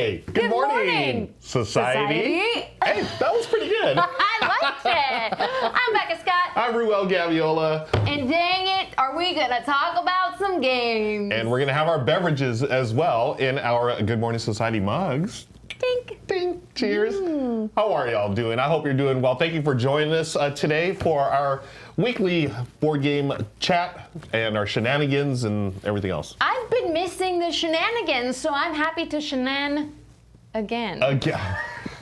Hey, good morning, Society. Hey, that was pretty good. I liked it. I'm Becca Scott. I'm Ruel Gaviola. And dang it, are we going to talk about some games? And we're going to have our beverages as well in our Good Morning Society mugs. Dink. Ding. Cheers. How are y'all doing? I hope you're doing well. Thank you for joining us today for our weekly board game chat and our shenanigans and everything else. I've been missing the shenanigans, so I'm happy to shenan again.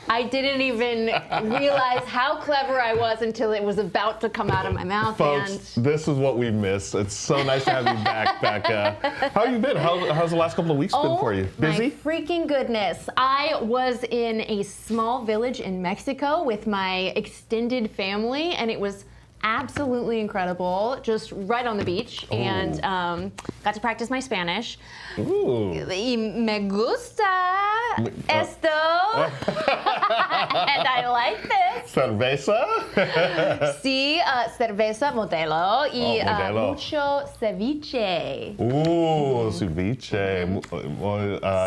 I didn't even realize how clever I was until it was about to come out of my mouth. Folks, this is what we miss. It's so nice to have you back, Becca. How you been? How's the last couple of weeks been for you? Busy? My freaking goodness. I was in a small village in Mexico with my extended family, and it was absolutely incredible, just right on the beach. Ooh. And got to practice my Spanish. Ooh. Y me gusta esto. And I like this. Cerveza? Sí, cerveza modelo y modelo. mucho ceviche. Ooh, ceviche.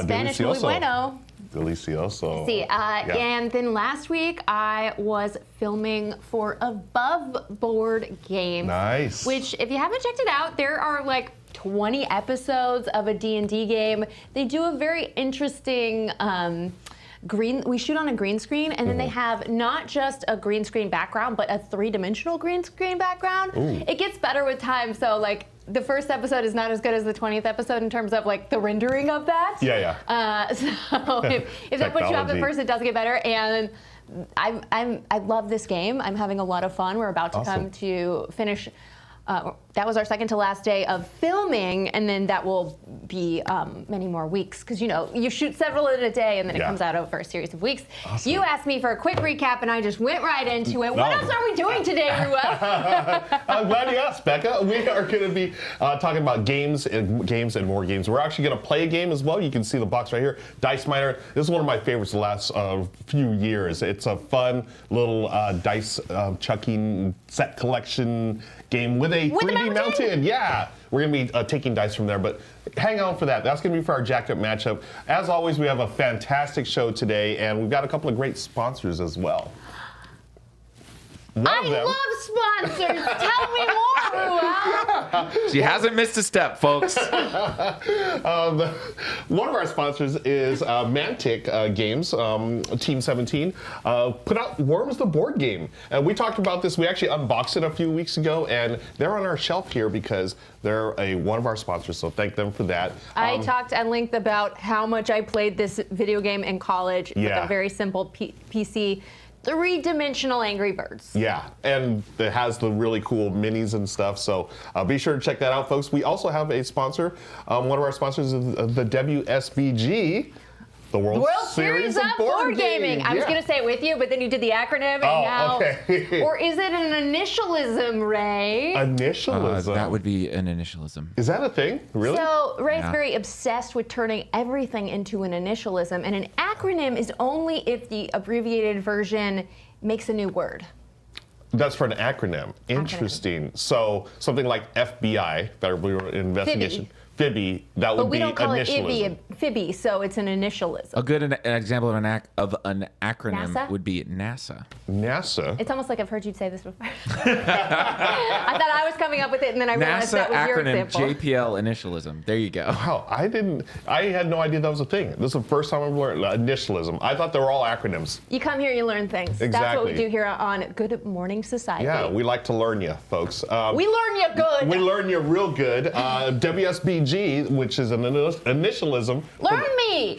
Spanish Delicioso. muy bueno. Delicioso. See, and then last week I was filming for Above Board Games. Nice. Which, if you haven't checked it out, there are like 20 episodes of a D&D game. They do a very interesting we shoot on a green screen, and then they have not just a green screen background, but a three-dimensional green screen background. Ooh. It gets better with time, so like the first episode is not as good as the 20th episode in terms of like the rendering of that. Yeah. So if that puts you off at first, it does get better. And I love this game. I'm having a lot of fun. We're about to come to finish. That was our second to last day of filming, and then that will be many more weeks, because you shoot several in a day, and then it comes out over a series of weeks. Awesome. You asked me for a quick recap, and I just went right into it. What else are we doing today, Ruel? I'm glad you asked, Becca. We are going to be talking about games and more games. We're actually going to play a game as well. You can see the box right here, Dice Miner. This is one of my favorites the last few years. It's a fun little dice chucking set collection game with a 3D mountain. Yeah, we're going to be taking dice from there, but hang on for that. That's going to be for our jacked up matchup. As always, we have a fantastic show today, and we've got a couple of great sponsors as well. I love sponsors. Tell me more, Ruel. She hasn't missed a step, folks. One of our sponsors is Mantic Games, Team 17, put out Worms the board game. And we talked about this. We actually unboxed it a few weeks ago, and they're on our shelf here because they're one of our sponsors, so thank them for that. I talked at length about how much I played this video game in college with a very simple PC. Three-dimensional Angry Birds. Yeah, and it has the really cool minis and stuff, so be sure to check that out, folks. We also have a sponsor. One of our sponsors is the WSBG, the World Series of Board Gaming. I was going to say it with you, but then you did the acronym, and now... Okay. Or is it an initialism, Ray? Initialism? That would be an initialism. Is that a thing? Really? So Ray's very obsessed with turning everything into an initialism, and an acronym is only if the abbreviated version makes a new word. That's for an acronym. Interesting. So something like FBI, Federal Bureau of Investigation. FIBI, that would be initialism. But we don't call it FIBI, so it's an initialism. A good example of an acronym NASA? would be NASA. NASA? It's almost like I've heard you say this before. I thought I was coming up with it, and then I realized that was your example. NASA acronym, JPL initialism. There you go. Wow, I had no idea that was a thing. This is the first time I've learned initialism. I thought they were all acronyms. You come here, you learn things. Exactly. That's what we do here on Good Morning Society. Yeah, we like to learn you, folks. We learn you good. We learn you real good. WSBG, which is an initialism.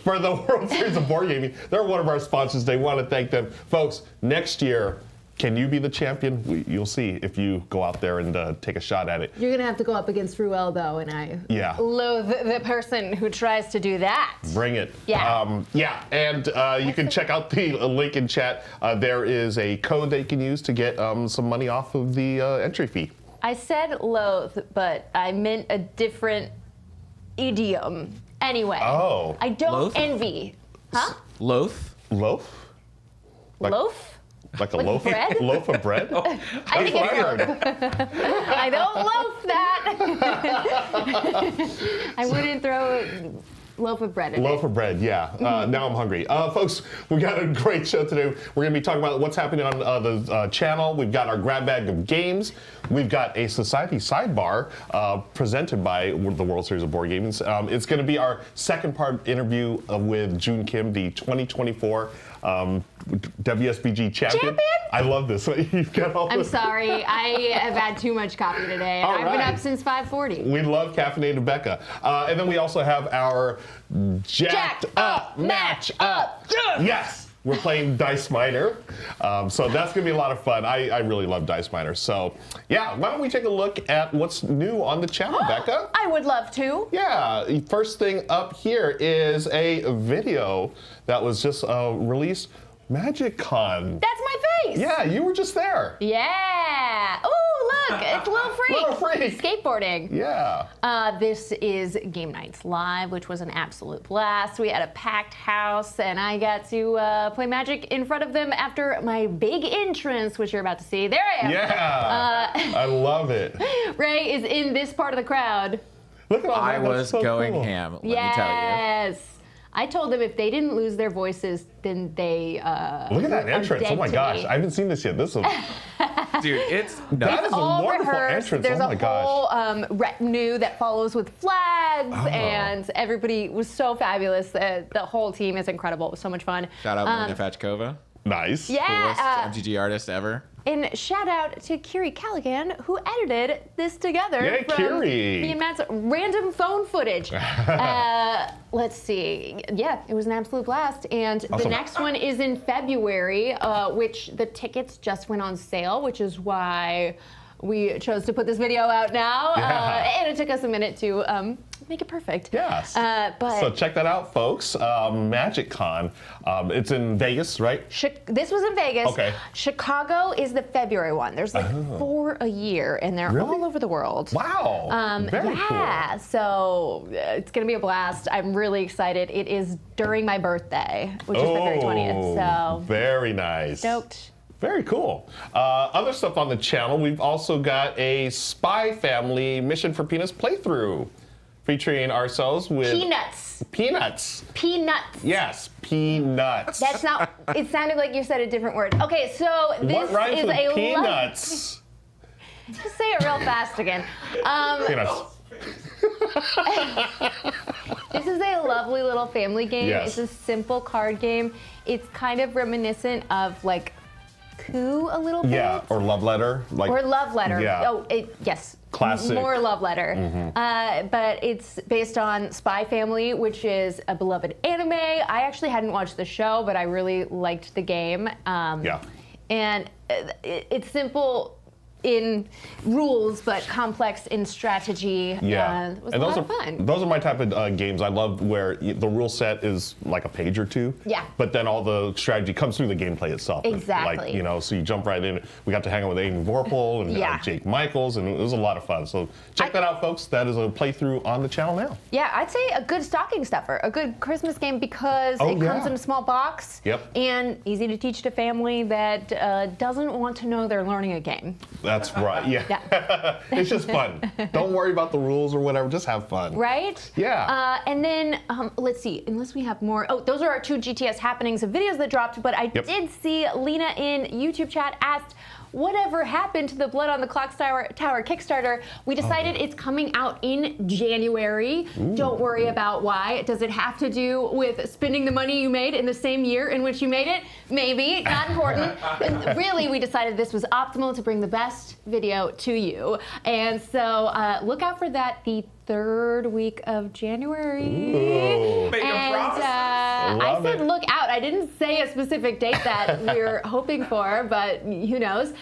For the World Series of Board Gaming. They're one of our sponsors. They want to thank them. Folks, next year, can you be the champion? You'll see if you go out there and take a shot at it. You're going to have to go up against Ruel, though, and I loathe the person who tries to do that. Bring it. Yeah. And you can check out the link in chat. There is a code that you can use to get some money off of the entry fee. I said loathe, but I meant a different idiom. Anyway. Oh. I don't envy. Huh? Loaf? Loaf? Loaf? Like a Like loaf, bread? loaf of bread? I think what I it's heard. I don't loaf that. I wouldn't throw loaf of bread. Loaf of bread, yeah. Now I'm hungry. Folks, we got a great show today. We're going to be talking about what's happening on the channel. We've got our grab bag of games. We've got a Society Sidebar presented by the World Series of Board Games. It's going to be our second part interview with Joon Kim, the 2024 WSBG champion. I love this. You've got all I'm this. sorry, I have had too much coffee today, and I've been up since 5:40. We love caffeinated Becca. And then we also have our Jacked Up Match Up. Yes! We're playing Dice Miner. So that's going to be a lot of fun. I really love Dice Miner. So, yeah, why don't we take a look at what's new on the channel, Becca? I would love to. Yeah, first thing up here is a video that was just released. MagicCon. That's my face. Yeah, you were just there. Yeah. Oh, look, it's Little Freak. Little Freak. Skateboarding. Yeah. This is Game Nights Live, which was an absolute blast. We had a packed house, and I got to play Magic in front of them after my big entrance, which you're about to see. There I am. Yeah. I love it. Ray is in this part of the crowd. Look at all that. I That's was so going cool. ham, let me tell you. Yes. I told them if they didn't lose their voices, then they Look at that are entrance. dead Oh my to gosh. me. I haven't seen this yet. This is Dude, it's that is a all wonderful rehearsed. entrance. There's oh my a gosh. whole retinue that follows with flags, Oh. and everybody was so fabulous. The whole team is incredible. It was so much fun. Shout out Marina Fachkova, Nice. Yeah. coolest MTG artist ever. And shout out to Kiri Callaghan, who edited this together Yay, from Kiri. me and Matt's random phone footage. Let's see. Yeah, it was an absolute blast. And the Awesome. next one is in February, which the tickets just went on sale, which is why we chose to put this video out now. Yeah. And it took us a minute to make it perfect. Yes. But So check that out, folks. MagicCon. It's in Vegas, right? This was in Vegas. Okay. Chicago is the February one. There's like 4 a year, and they're Really? all over the world. Wow. Very Yeah, so it's gonna be a blast. I'm really excited. It is during my birthday, which is February 20th. So very nice. stoked. Very cool. Other stuff on the channel, we've also got a Spy Family Mission for Peanuts playthrough featuring ourselves with Peanuts. Peanuts. Peanuts. Yes, peanuts. That's not. It sounded like you said a different word. Okay, so this what rhymes is with a peanuts? Just say it real fast again. Peanuts. This is a lovely little family game. Yes. It's a simple card game. It's kind of reminiscent of like Coup a little bit. Yeah, or Love Letter. Like, Or Love Letter. Yeah. Oh, yes. Classic. More Love Letter. But it's based on Spy Family, which is a beloved anime. I actually hadn't watched the show, but I really liked the game. Yeah. And it's simple in rules, but complex in strategy. Yeah, It was and a those lot are of fun. those are my type of games. I love where the rule set is like a page or two. Yeah. But then all the strategy comes through the gameplay itself. Exactly. Like so you jump right in. We got to hang out with Aiden Vorpal and Yeah. Jake Michaels, and it was a lot of fun. So check that out, folks. That is a playthrough on the channel now. Yeah, I'd say a good stocking stuffer, a good Christmas game because Oh, it comes yeah. in a small box. Yep. And easy to teach to family that doesn't want to know they're learning a game. That's right. Yeah. Yeah. It's just fun. Don't worry about the rules or whatever. Just have fun. Right? Yeah. And then, let's see, unless we have more. Oh, those are our 2 GTS happenings of videos that dropped, but I Yep. did see Lena in YouTube chat asked, whatever happened to the Blood on the Clock Tower Kickstarter? We decided it's coming out in January. Don't worry about why. Does it have to do with spending the money you made in the same year in which you made it? Maybe, not important. And really, we decided this was optimal to bring the best video to you. And so look out for that the 3rd week of January. Ooh. Make 'em And promise. I Love said it. look out. I didn't say a specific date that we're hoping for, but who knows.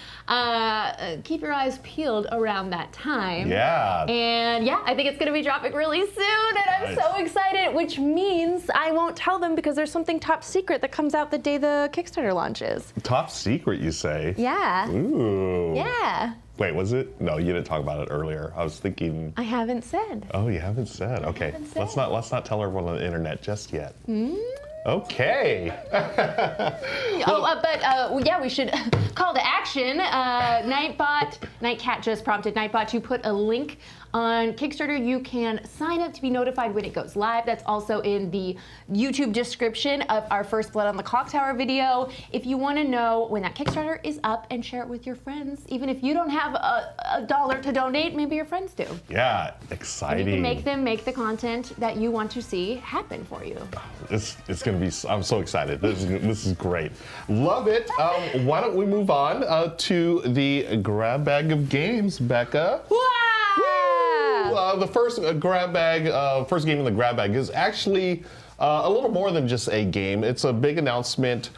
Keep your eyes peeled around that time. Yeah. And yeah, I think it's going to be dropping really soon, and I'm Nice. so excited, which means I won't tell them because there's something top secret that comes out the day the Kickstarter launches. Top secret, you say? Yeah. Ooh. Yeah. Wait, was it? No, you didn't talk about it earlier. I was thinking. I haven't said. Oh, you haven't said. Okay, haven't said. let's not tell everyone on the internet just yet. Okay. Yeah, we should call to action. Nightbot Nightcat just prompted Nightbot to put a link on Kickstarter. You can sign up to be notified when it goes live. That's also in the YouTube description of our First Blood on the Clock Tower video. If you want to know when that Kickstarter is up and share it with your friends, even if you don't have a dollar to donate, maybe your friends do. Yeah, exciting. And you can make them make the content that you want to see happen for you. It's going to be, I'm so excited. This is great. Love it. Why don't we move on to the grab bag of games, Becca? Wow! The first grab bag, first game in the grab bag is actually a little more than just a game. It's a big announcement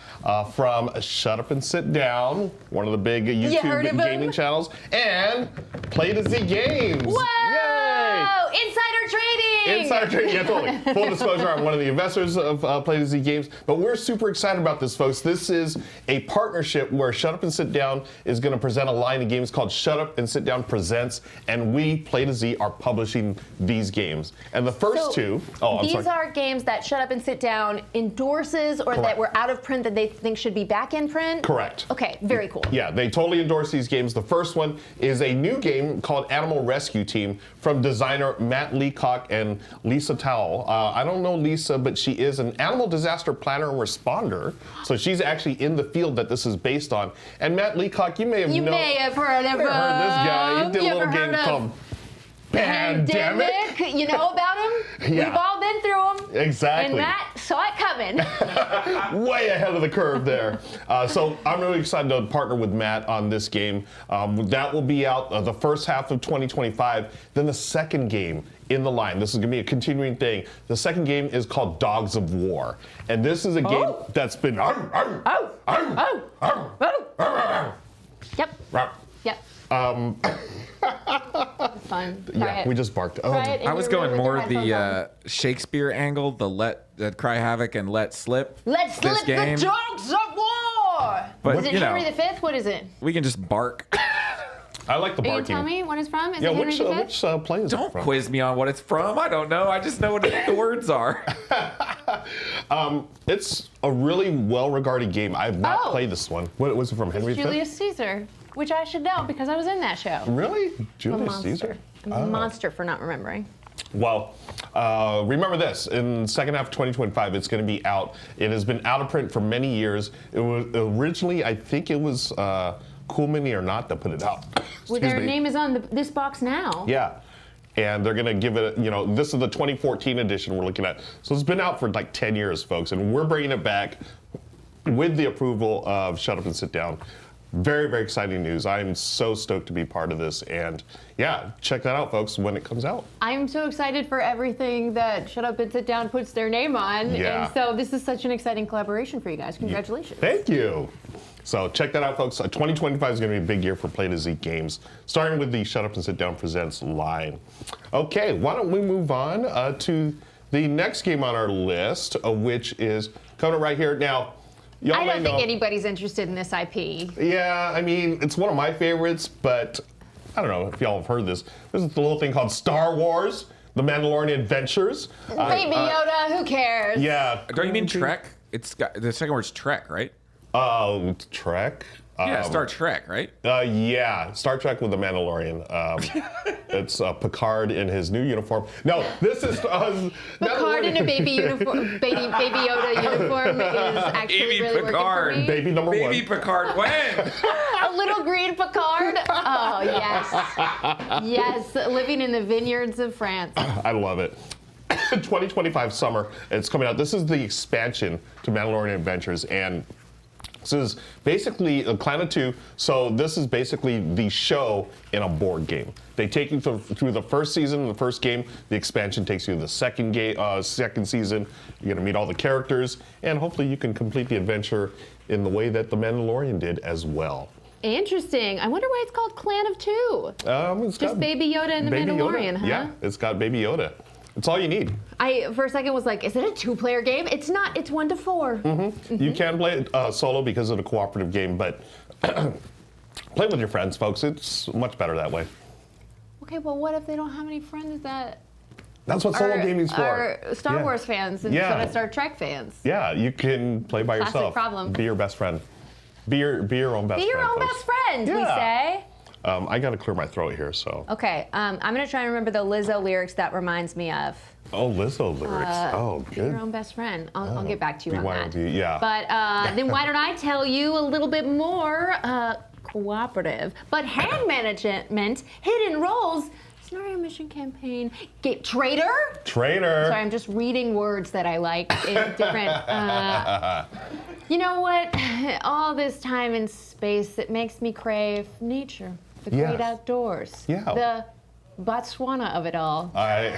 from Shut Up and Sit Down, one of the big YouTube gaming channels, and Play to Z Games. Whoa! Yay! Insider trading! Insider trading, yeah, totally. Full disclosure, I'm one of the investors of Play to Z Games, but we're super excited about this, folks. This is a partnership where Shut Up and Sit Down is going to present a line of games called Shut Up and Sit Down Presents, and we, Play to Z, are publishing these games. And the first two, these are games that Shut Up and Sit Down endorses, or that were out of print that they think should be back in print? Correct. Okay, very cool. Yeah, they totally endorse these games. The first one is a new game called Animal Rescue Team from designer Matt Leacock and Lisa Towle. I don't know Lisa, but she is an animal disaster planner and responder. So she's actually in the field that this is based on. And Matt Leacock, you may have heard of him. Heard this guy. He did a little game called Pandemic. You know about him? Yeah. We've all been through them. Exactly. And Matt saw it coming. Way ahead of the curve there. So I'm really excited to partner with Matt on this game. That will be out the first half of 2025. Then the second game in the line, this is going to be a continuing thing. The second game is called Dogs of War. And this is a game that's been... Yep. Yep. Fun. We just barked. I was going more the Shakespeare angle, the cry havoc and let slip. Let's slip the Dogs of War. But, is it Henry V? What is it? We can just bark. I like the barking. Can you tell me what it's from? Is it Henry which play is it Don't from? quiz me on what it's from. I don't know. I just know what the words are. It's a really well-regarded game. I have not played this one. What was it from? Henry V? Julius Caesar, which I should know because I was in that show. Really? Julius Caesar? I'm a monster for not remembering. Well, remember this. In the second half of 2025, it's going to be out. It has been out of print for many years. It was originally, I think it was Cool Mini or Not that put it out. Well, their name is on this box now. Yeah. And they're going to give it, this is the 2014 edition we're looking at. So it's been out for like 10 years, folks. And we're bringing it back with the approval of Shut Up and Sit Down. Very, very exciting news. I'm so stoked to be part of this. And yeah, check that out, folks, when it comes out. I'm so excited for everything that Shut Up and Sit Down puts their name on. Yeah. And so this is such an exciting collaboration for you guys. Congratulations. Thank you. So check that out, folks. 2025 is going to be a big year for Play to Z Games, starting with the Shut Up and Sit Down Presents line. Okay, why don't we move on to the next game on our list, which is coming right here. Now, I don't think anybody's interested in this IP. Yeah, I mean, it's one of my favorites, but I don't know if y'all have heard this. There's a little thing called Star Wars, The Mandalorian Adventures. Baby Yoda, who cares? Yeah. Don't you mean Trek? It's got the second word's Trek, right? Trek? Yeah, Star Trek, right? Yeah, Star Trek with the Mandalorian. It's Picard in his new uniform. No, this is Picard in a baby uniform, baby Yoda uniform is actually Baby really Picard. working for me. Baby number one. Baby Picard, when? A little green Picard. Oh yes, yes, living in the vineyards of France. I love it. 2025 summer, it's coming out. This is the expansion to Mandalorian Adventures, and this is basically a Clan of Two, so this is basically the show in a board game. They take you through the first season, the first game. The expansion takes you to the second season. You're gonna meet all the characters, and hopefully you can complete the adventure in the way that the Mandalorian did as well. Interesting. I wonder why it's called Clan of Two. It's just Baby Yoda and the Mandalorian, Yoda. huh? Yeah, it's got Baby Yoda. It's all you need. I, for a second, was like, is it a two-player game? It's not. It's 1 to 4. You can play it solo because of the cooperative game, but play with your friends, folks. It's much better that way. Okay, well, what if they don't have any friends that That's what solo gaming's for. are Star Wars fans instead of Star Trek fans? Yeah, you can play by Classic yourself. problem. Be your best friend. Be your own best friend. Be your own folks. best friend, we say. I got to clear my throat here, so. Okay, I'm going to try and remember the Lizzo lyrics that reminds me of. Oh, Lizzo lyrics. Oh, Be good. your own best friend. I'll get back to you on that. BYOB, yeah. But then why don't I tell you a little bit more cooperative, but hand management, hidden roles, scenario mission campaign, traitor? Traitor. Sorry, I'm just reading words that I like in different. You know what? All this time in space, it makes me crave nature, the great outdoors, the Botswana of it all. I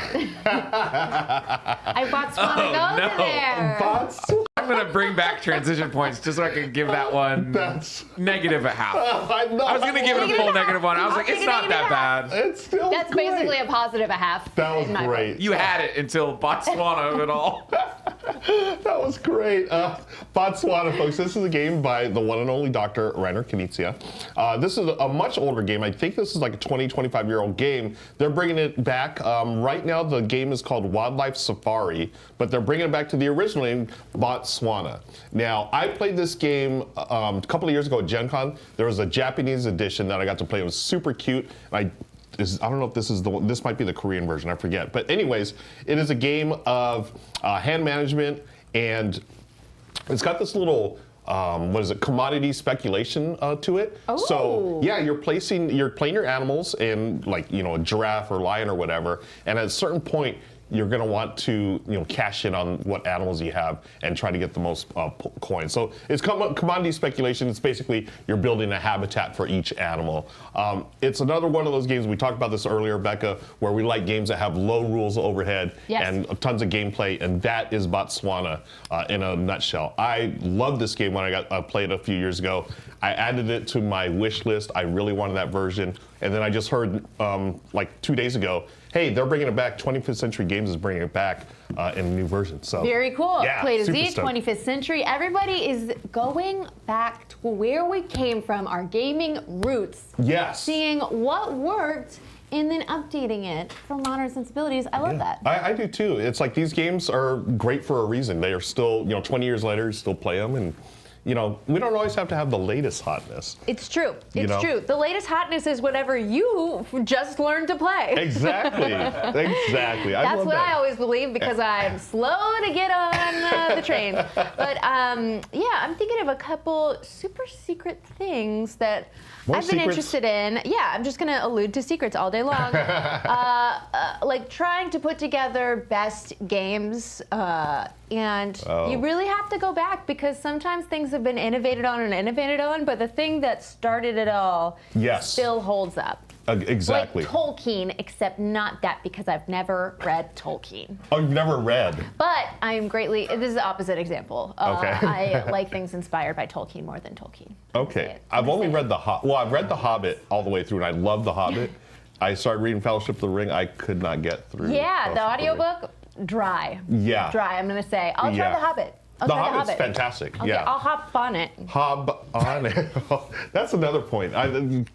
Botswana go there. I'm going to bring back transition points just so I can give that one negative a half. I was going to give it a full negative one. I was like, it's not that bad. It's still That's great. basically a positive a half. That was great. You had it until Botswana of it all. That was great. Botswana, folks. This is a game by the one and only Dr. Rainer Knizia. This is a much older game. I think this is like a 20, 25-year-old game. They're bringing it back. Right now, the game is called Wildlife Safari, but they're bringing it back to the original name, Botswana. Now, I played this game a couple of years ago at Gen Con. There was a Japanese edition that I got to play. It was super cute. I don't know if this is the one. This might be the Korean version. I forget. But anyways, it is a game of hand management, and it's got this little commodity speculation to it. Oh. So yeah, you're playing your animals in, like, a giraffe or lion or whatever, and at a certain point, you're going to want to cash in on what animals you have and try to get the most coins. So it's commodity speculation. It's basically you're building a habitat for each animal. It's another one of those games, we talked about this earlier, Becca, where we like games that have low rules overhead and tons of gameplay, and that is Botswana in a nutshell. I love this game when I played a few years ago. I added it to my wish list. I really wanted that version. And then I just heard like 2 days ago, hey, they're bringing it back. 25th Century Games is bringing it back in a new version. So very cool. Yeah, Play to super Z, stoked. 25th Century. Everybody is going back to where we came from, our gaming roots. Yes. Seeing what worked and then updating it for modern sensibilities. I love that. I do too. It's like these games are great for a reason. They are still, 20 years later, you still play them, and we don't always have to have the latest hotness. It's true. It's true. The latest hotness is whatever you just learned to play. Exactly. Exactly. That's what I always believe, because I'm slow to get on the train. But yeah, I'm thinking of a couple super secret things that I've been interested in. Yeah, I'm just going to allude to secrets all day long. Like trying to put together best games. And you really have to go back, because sometimes things have been innovated on, but the thing that started it all still holds up. Exactly. Like Tolkien, except not that, because I've never read Tolkien. Oh, you've never read? But I am greatly, this is the opposite example. Okay. I like things inspired by Tolkien more than Tolkien. Okay. I've only read I've read The Hobbit all the way through, and I love The Hobbit. I started reading Fellowship of the Ring. I could not get through. Yeah, the audiobook, dry. Yeah. Dry, I'm going to say. I'll try The Hobbit. The Hobbit's fantastic. Okay, I'll hop on it. Hop on it. That's another point.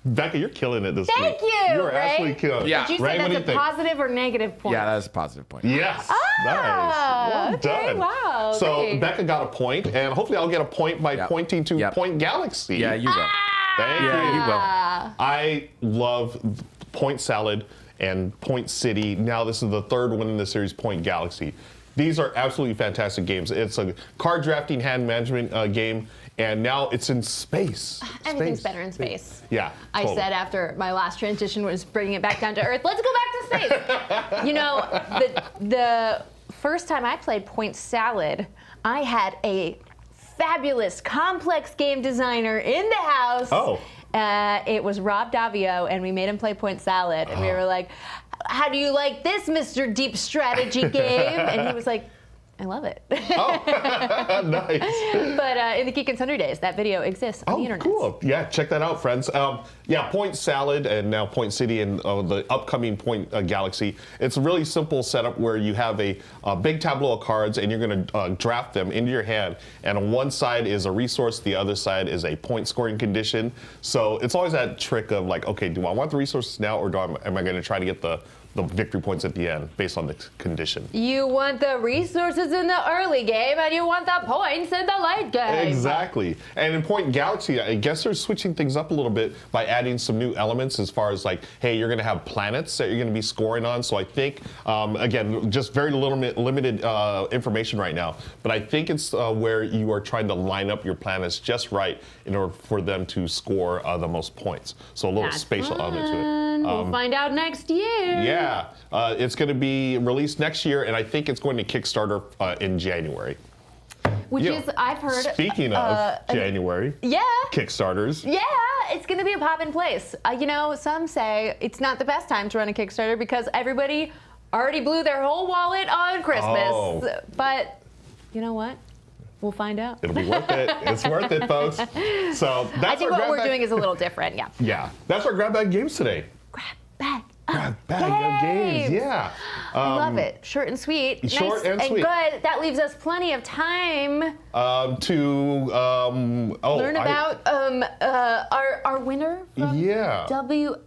Becca, you're killing it this week. Thank you, You're Ray. absolutely killing it. Yeah. Did you say that's a positive or negative point? Yeah, that's a positive point. Yes. Nice. Well done. Wow. So okay. Becca got a point, and hopefully I'll get a point by pointing to Point Galaxy. Yeah, you will. Thank you. You will. I love Point Salad and Point City. Now this is the third one in the series, Point Galaxy. These are absolutely fantastic games. It's a card drafting hand management game, and now it's in space. Everything's better in space. Yeah, totally. I said after my last transition was bringing it back down to Earth, let's go back to space. The first time I played Point Salad, I had a fabulous, complex game designer in the house. Oh. It was Rob Davio, and we made him play Point Salad, and we were like, how do you like this, Mr. Deep Strategy Game? And he was like, I love it. Oh, nice. But in the Geek and Sundry days, that video exists on the internet. Oh, cool. Yeah, check that out, friends. Yeah, Point Salad and now Point City and the upcoming Point Galaxy. It's a really simple setup where you have a big tableau of cards, and you're going to draft them into your hand. And on one side is a resource, the other side is a point scoring condition. So it's always that trick of like, okay, do I want the resources now, or am I going to try to get the the victory points at the end based on the condition. You want the resources in the early game, and you want the points in the late game. Exactly. And in Point Galaxy, I guess they're switching things up a little bit by adding some new elements as far as like, hey, you're going to have planets that you're going to be scoring on. So I think, again, just very limited information right now, but I think it's where you are trying to line up your planets just right in order for them to score the most points. So a little spatial element to it. We'll find out next year. Yeah, it's going to be released next year, and I think it's going to Kickstarter in January. Which is, I've heard. Speaking of January. Yeah. Kickstarters. Yeah, it's going to be a pop in place. You know, some say it's not the best time to run a Kickstarter because everybody already blew their whole wallet on Christmas. Oh. But you know what? We'll find out. It'll be worth it. It's worth it, folks. So that's I think what we're doing is a little different, yeah. Yeah, that's our Grab Bag Games today. Grab bag of games, yeah. I love it. Short and sweet. Short nice and sweet. good. That leaves us plenty of time to learn about our winner from WSBG.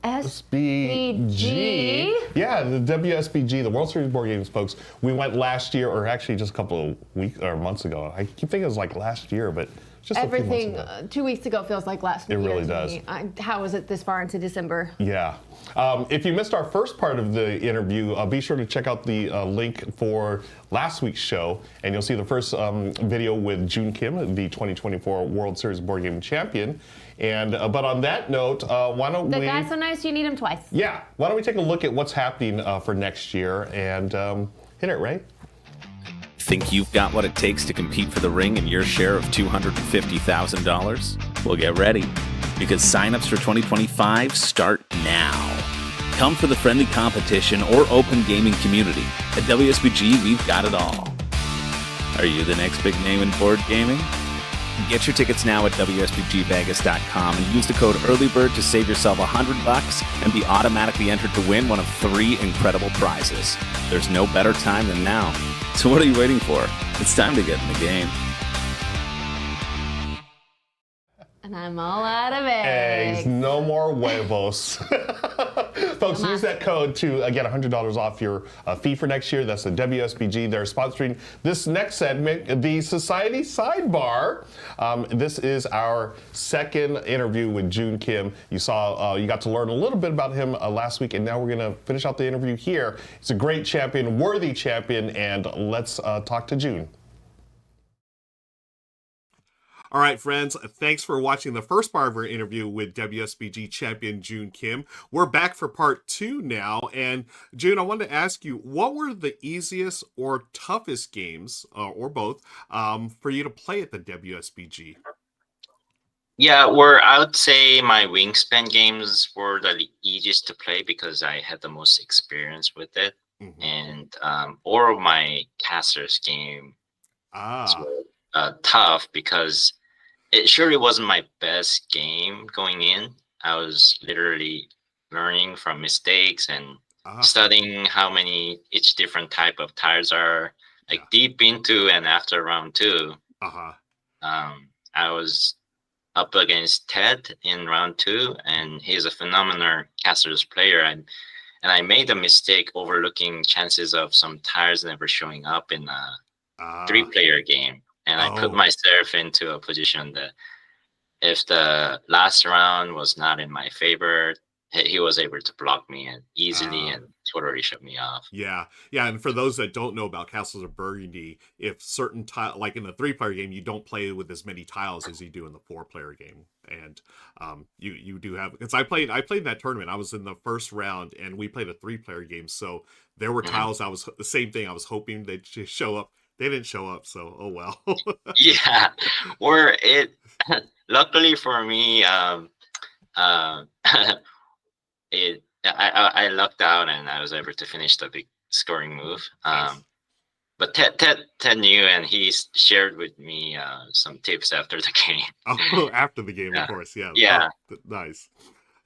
Yeah, the WSBG, the World Series Board Games, folks. We went last year, or actually just a couple of weeks or months ago. I keep thinking it was like last year, but just everything a few months ago. 2 weeks ago feels like last year. It really does. How is it this far into December? Yeah. If you missed our first part of the interview, be sure to check out the link for last week's show, and you'll see the first video with Joon Kim, the 2024 World Series Board Game Champion. And but on that note, why don't the guy's so nice you need him twice. Yeah. Why don't we take a look at what's happening for next year and hit it, Ray? Think you've got what it takes to compete for the ring and your share of $250,000? Well, get ready, because signups for 2025 start now. Come for the friendly competition or open gaming community. At WSBG, we've got it all. Are you the next big name in board gaming? Get your tickets now at WSBGVegas.com and use the code EARLYBIRD to save yourself $100 and be automatically entered to win one of 3 incredible prizes. There's no better time than now. So what are you waiting for? It's time to get in the game. And I'm all out of eggs. No more huevos. Folks, use that code to get $100 off your fee for next year. That's the WSBG. They're sponsoring this next segment, the Society Sidebar. This is our second interview with Joon Kim. You saw, you got to learn a little bit about him last week, and now we're going to finish out the interview here. He's a great champion, worthy champion, and let's talk to Joon. All right, friends, thanks for watching the first part of our interview with WSBG champion Joon Kim. We're back for part 2 now, and Joon, I wanted to ask you, what were the easiest or toughest games, or both, for you to play at the WSBG? Yeah, I would say my Wingspan games were the easiest to play because I had the most experience with it, and or my Casters game tough because it surely wasn't my best game going in. I was literally learning from mistakes and studying how many each different type of tires are, like deep into and after round 2. I was up against Ted in round 2, and he's a phenomenal Casters player, and I made a mistake overlooking chances of some tires never showing up in a 3-player game. And I put myself into a position that if the last round was not in my favor, he was able to block me easily and totally shut me off. Yeah. And for those that don't know about Castles of Burgundy, if certain tile, like in the 3-player game, you don't play with as many tiles as you do in the 4-player game. And you do have, because I played that tournament. I was in the first round, and we played a 3-player game. So there were tiles. I was the same thing. I was hoping they'd just show up. They didn't show up, so oh well. Yeah, luckily for me, I lucked out and I was able to finish the big scoring move. Nice. But Ted knew, and he shared with me some tips after the game. Oh, after the game, of course, yeah. Yeah. Oh, nice.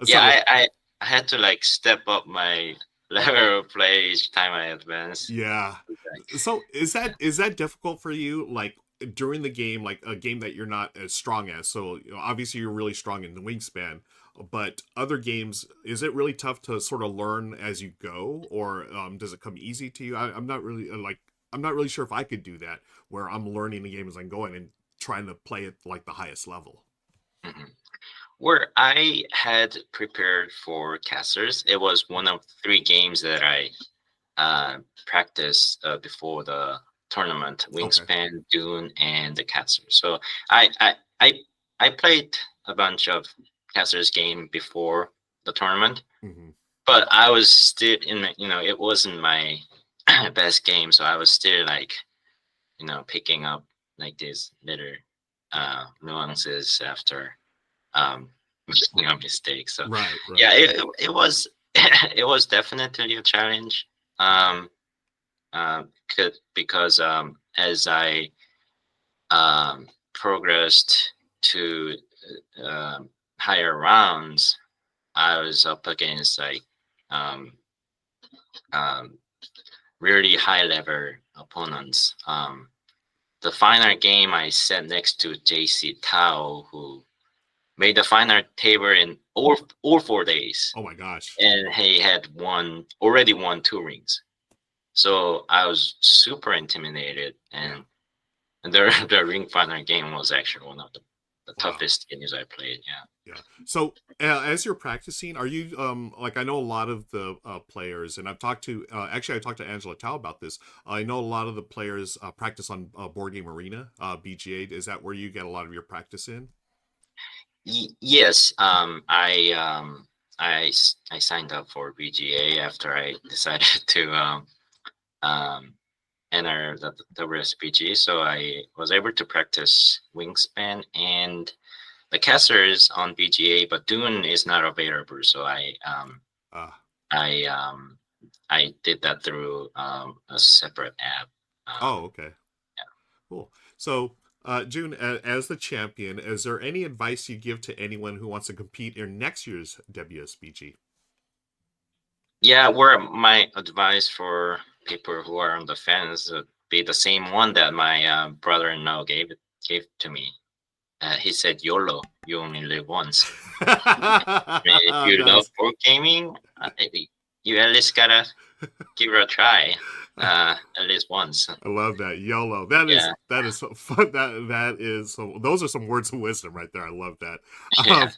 Yeah, I had to like step up my level of play each time I advance. Yeah. So is that difficult for you, like during the game, like a game that you're not as strong as? So obviously you're really strong in the Wingspan. but other games, is it really tough to sort of learn as you go, or does it come easy to you? I'm not really I'm not really sure if I could do that, where I'm learning the game as I'm going and trying to play it like the highest level. Mhm. Where I had prepared for casters, it was one of 3 games that I practiced before the tournament: Wingspan, Dune, and the caster. So I played a bunch of casters game before the tournament, but I was still in it wasn't my best game, so I was still like picking up like these little nuances after mistakes. So Right. yeah, it was it was definitely a challenge. Because as I progressed to higher rounds, I was up against like really high level opponents. The final game I sat next to JC Tao, who made the final table in all 4 days. Oh my gosh! And he had already won 2 rings. So I was super intimidated, and the ring final game was actually one of the toughest games I played. Yeah. So as you're practicing, are you like, I know a lot of the players, and I've talked to actually I talked to Angela Tao about this. I know a lot of the players practice on Board Game Arena, BGA. Is that where you get a lot of your practice in? Yes. I signed up for BGA after I decided to enter the WSBG, so I was able to practice Wingspan and the casters on BGA, but Dune is not available, so I did that through a separate app. Okay. Yeah. Cool. So, Joon, as the champion, is there any advice you give to anyone who wants to compete in next year's WSBG? Yeah, where my advice for people who are on the fence would be the same one that my brother-in-law gave to me. He said, "YOLO, you only live once." I mean, if you love board gaming, you at least gotta give it a try, at least once. I love that, YOLO. That is so fun. That is so. Those are some words of wisdom right there. I love that. Yeah.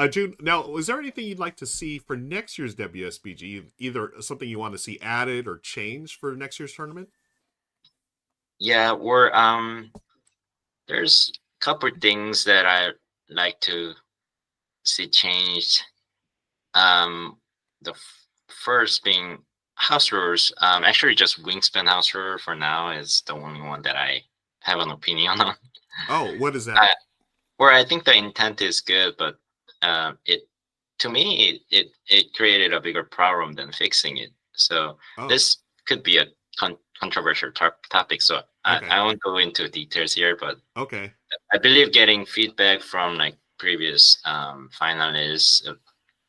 Joon, now, is there anything you'd like to see for next year's WSBG? Either something you want to see added or changed for next year's tournament? Yeah, there's a couple things that I like to see changed. The first being house rules. Actually, just Wingspan house rule for now is the only one that I have an opinion on. Oh, what is that? Where I think the intent is good, but to me it created a bigger problem than fixing it. So this could be a controversial topic. So I won't go into details here, but I believe getting feedback from like previous finalists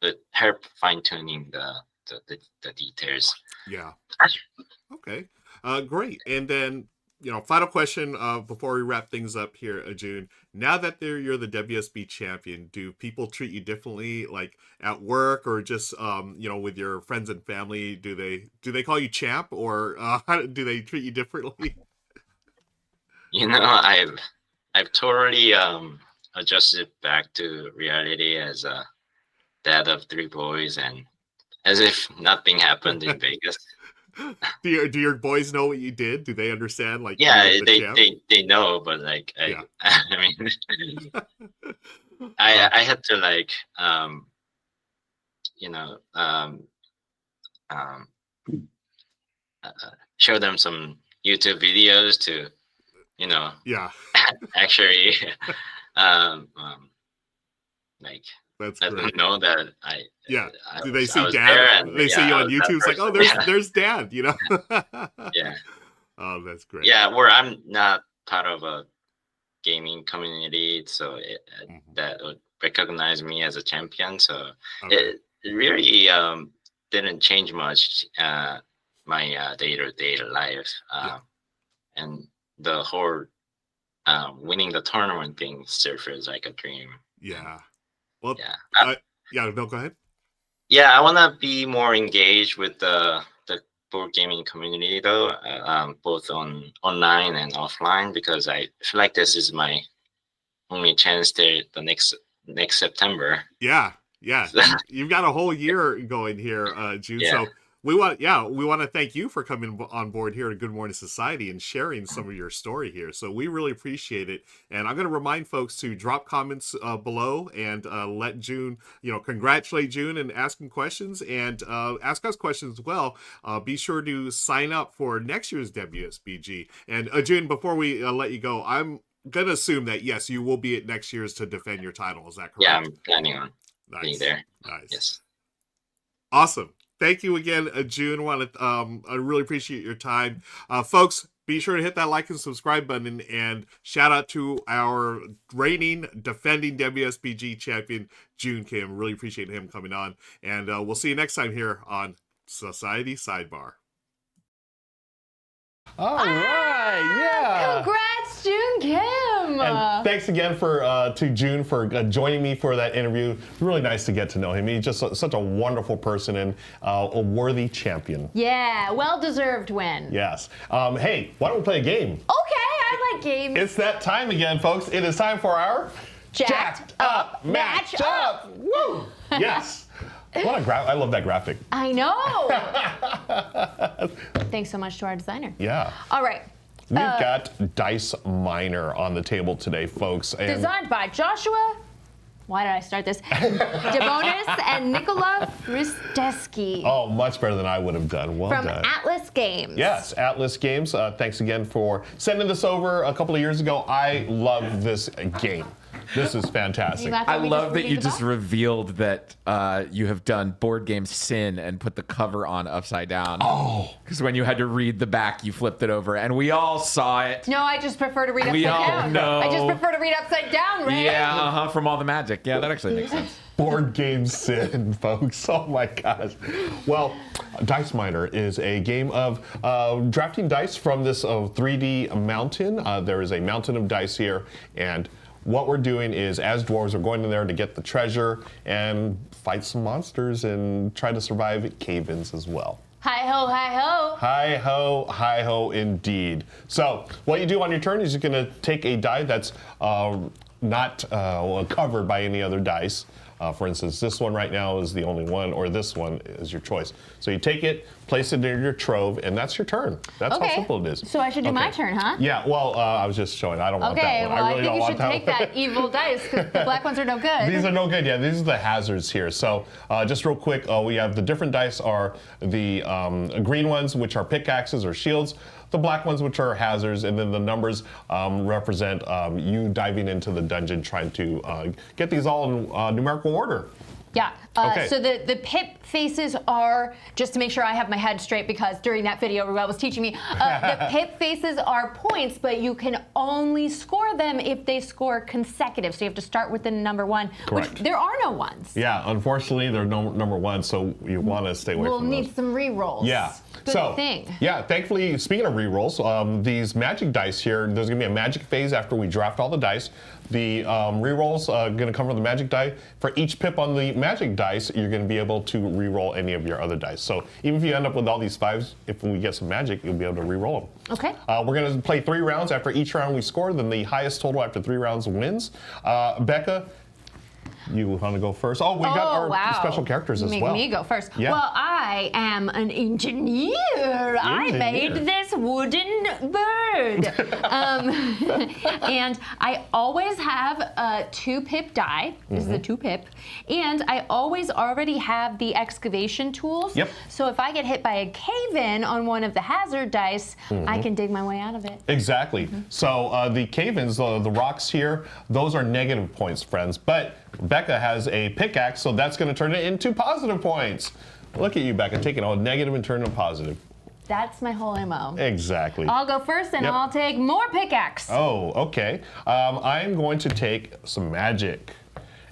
would help fine tuning the details. Yeah. Okay. Great. And then, final question before we wrap things up here, Joon. Now that you're the WSB champion, do people treat you differently, like at work or just with your friends and family? Do they call you champ, or do they treat you differently? I've totally adjusted back to reality as a dad of 3 boys, and as if nothing happened in Vegas. Do your boys know what you did? Do they understand? Like, yeah, they know, but like I mean, I had to like show them some YouTube videos to actually like that's let them know that I do they see dad? They see you on YouTube. It's like, oh, there's dad. Yeah. Oh, that's great. Yeah, where I'm not part of a gaming community, so that would recognize me as a champion. So it really didn't change much my day-to-day life, and the whole winning the tournament thing still feels like a dream. Yeah. Well, Yeah, no, go ahead. Yeah, I want to be more engaged with the board gaming community, though, both online and offline, because I feel like this is my only chance there the next September. Yeah. You've got a whole year going here, June. Yeah. So we want to thank you for coming on board here at Good Morning Society and sharing some of your story here. So we really appreciate it. And I'm going to remind folks to drop comments below and let June, congratulate June and ask him questions and ask us questions as well. Be sure to sign up for next year's WSBG. And June, before we let you go, I'm going to assume that, yes, you will be at next year's to defend your title. Is that correct? Yeah, I'm planning on being there. Nice. Yes. Awesome. Thank you again, June. I really appreciate your time. Folks, be sure to hit that like and subscribe button, and shout out to our reigning, defending WSBG champion, Joon Kim. Really appreciate him coming on. And we'll see you next time here on Society Sidebar. All right, yeah. Congrats, Joon Kim. And thanks again to June for joining me for that interview. Really nice to get to know him. He's just such a wonderful person and a worthy champion. Yeah, well-deserved win. Yes. Hey, why don't we play a game? Okay, I like games. It's that time again, folks. It is time for our Jacked Up Match Up. Woo! Yes. What a I love that graphic. I know. Thanks so much to our designer. Yeah. All right. We've got Dice Miner on the table today, folks. And designed by Joshua. Why did I start this? Debonis and Nicola Risteski. Oh, much better than I would have done. Well from done. Atlas Games. Yes, Atlas Games. Thanks again for sending this over a couple of years ago. I love this game. This is fantastic. I love that you just revealed that you have done Board Game Sin and put the cover on upside down. Oh. Because when you had to read the back, you flipped it over, and we all saw it. No, I just prefer to read upside We all down. know. I just prefer to read upside down, Ray. Yeah, from all the magic. Yeah, that actually makes sense. Board Game Sin, folks. Oh my gosh. Well, Dice Miner is a game of drafting dice from this 3D mountain. There is a mountain of dice here, and what we're doing is, as dwarves, we're going in there to get the treasure and fight some monsters and try to survive cave-ins as well. Hi ho, hi ho. Hi ho, indeed. So what you do on your turn is you're going to take a die that's not covered by any other dice. For instance, this one right now is the only one, or this one is your choice. So you take it, place it in your trove, and that's your turn. That's how simple it is. So I should do my turn, huh? Yeah, well, I was just showing. I don't want that one. Okay, well, I really don't want that I think you should take that evil dice, because the black ones are no good. These are no good, yeah. These are the hazards here. So just real quick, we have the different dice are the green ones, which are pickaxes or shields. The black ones, which are hazards, and then the numbers represent you diving into the dungeon trying to get these all in numerical order. Yeah. Okay. So the pip faces are, just to make sure I have my head straight, because during that video Ruel was teaching me, the pip faces are points, but you can only score them if they score consecutive. So you have to start with the number one. Correct. Which there are no ones. Yeah, unfortunately, they're no number one, so you want to stay away from those. We'll need some re-rolls. Yeah. Good thing. Yeah, thankfully, speaking of re-rolls, these magic dice here, there's going to be a magic phase after we draft all the dice. The re-rolls are going to come from the magic die. For each pip on the magic dice, you're going to be able to re-roll any of your other dice. So even if you end up with all these fives, if we get some magic, you'll be able to re-roll them. Okay. We're going to play 3 rounds. After each round we score, then the highest total after 3 rounds wins. Becca, you want to go first? Oh, we got our special characters as well. Make me go first. Yeah. Well, I am an engineer. I made this wooden bird. And I always have a 2-pip die. This is a 2-pip. And I always already have the excavation tools. Yep. So if I get hit by a cave-in on one of the hazard dice, I can dig my way out of it. Exactly. So the cave-ins, the rocks here, those are negative points, friends. But Becca has a pickaxe, so that's going to turn it into positive points. Look at you, Becca, taking all negative and turning it positive. That's my whole MO. Exactly. I'll go first, and I'll take more pickaxe. Oh, okay. I'm going to take some magic.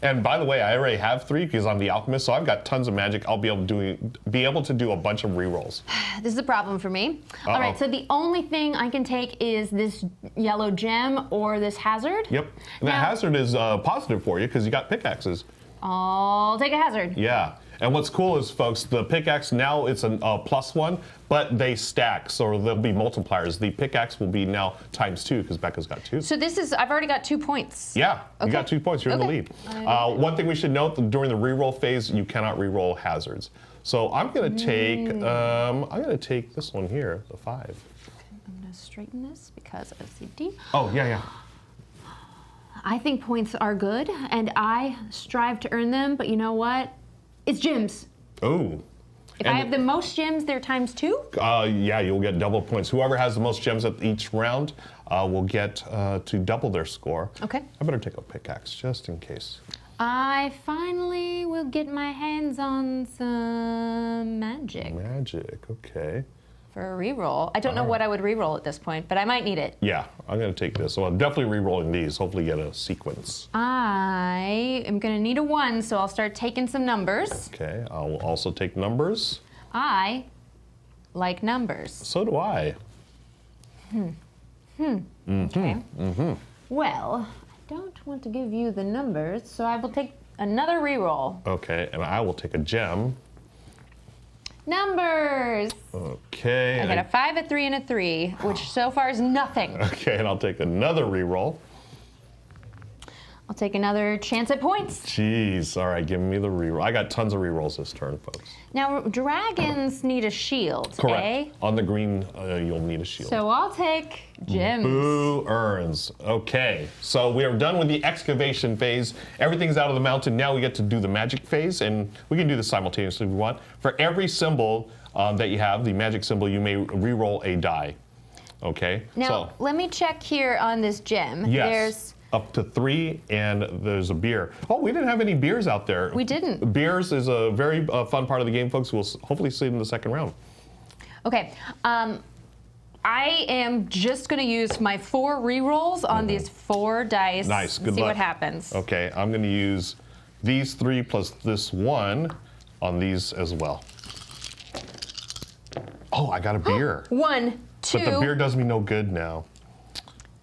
And by the way, I already have 3 because I'm the alchemist, so I've got tons of magic. I'll be able to do a bunch of rerolls. This is a problem for me. All right, so the only thing I can take is this yellow gem or this hazard. Yep. And that hazard is positive for you because you got pickaxes. I'll take a hazard. Yeah. And what's cool is, folks, the pickaxe now it's a +1, but they stack, so there'll be multipliers. The pickaxe will be now ×2 because Becca's got 2. So I've already got 2 points. Yeah, you Okay. got 2 points. You're in the lead. One thing we should note, during the reroll phase, you cannot reroll hazards. So I'm gonna take this one here, the 5. Okay, I'm gonna straighten this because of safety. Oh, yeah. I think points are good, and I strive to earn them, but you know what? It's gems. Oh. If I have the most gems, they're ×2? Yeah, you'll get double points. Whoever has the most gems at each round will get to double their score. Okay. I better take a pickaxe just in case. I finally will get my hands on some magic Magic, okay. for a reroll. I don't know what I would reroll at this point, but I might need it. Yeah, I'm gonna take this. So I'm definitely re-rolling these. Hopefully get a sequence. I am gonna need a 1, so I'll start taking some numbers. Okay, I'll also take numbers. I like numbers. So do I. Okay. Well, I don't want to give you the numbers, so I will take another reroll. Okay, and I will take a gem. Numbers! Okay. I got a 5, a 3, and a 3, which so far is nothing. Okay, and I'll take another re-roll. I'll take another chance at points. Jeez, all right, give me the re-roll. I got tons of re-rolls this turn, folks. Now, dragons need a shield, Correct. eh? On the green, you'll need a shield. So I'll take gems. Boo earns. Okay, so we are done with the excavation phase. Everything's out of the mountain. Now we get to do the magic phase, and we can do this simultaneously if we want. For every symbol that you have, the magic symbol, you may re-roll a die. Okay? Now, let me check here on this gem. Yes. There's up to 3, and there's a beer. Oh, we didn't have any beers out there. We didn't. Beers is a very fun part of the game, folks. We'll hopefully see it in the second round. Okay. I am just going to use my 4 re-rolls on these 4 dice. Nice. Good see luck. what happens. Okay, I'm going to use these 3 plus this 1 on these as well. Oh, I got a beer. 1, 2. But the beer does me no good now.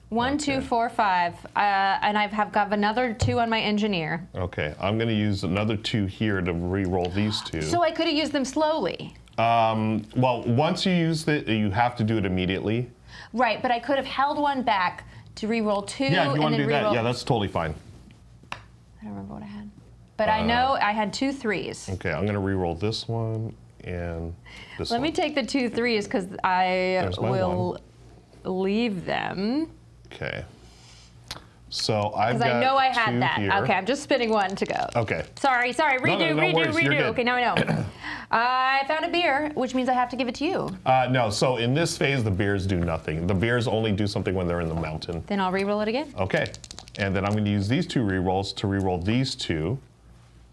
1, 2, 4, 5. And I have got another 2 on my engineer. Okay, I'm going to use another 2 here to re-roll these 2. So I could have used them slowly. Well, once you use it, you have to do it immediately. Right, but I could have held 1 back to re-roll 2 Yeah, if you and want to then do that, re-roll. yeah, that's totally fine. I don't remember what I had. But I know I had 2 3s. Okay, I'm going to re-roll this one and this Let one. me take the 2 3s because I There's my will leave them. Okay. So I've got Because I know I had 2 that. here. Okay, I'm just spinning 1 to go. Okay. Sorry. no Redo. worries, you're good. Okay, now I know. I found a beer, which means I have to give it to you. No, so in this phase, the beers do nothing. The beers only do something when they're in the mountain. Then I'll re-roll it again. Okay. And then I'm going to use these 2 re-rolls to re-roll these 2.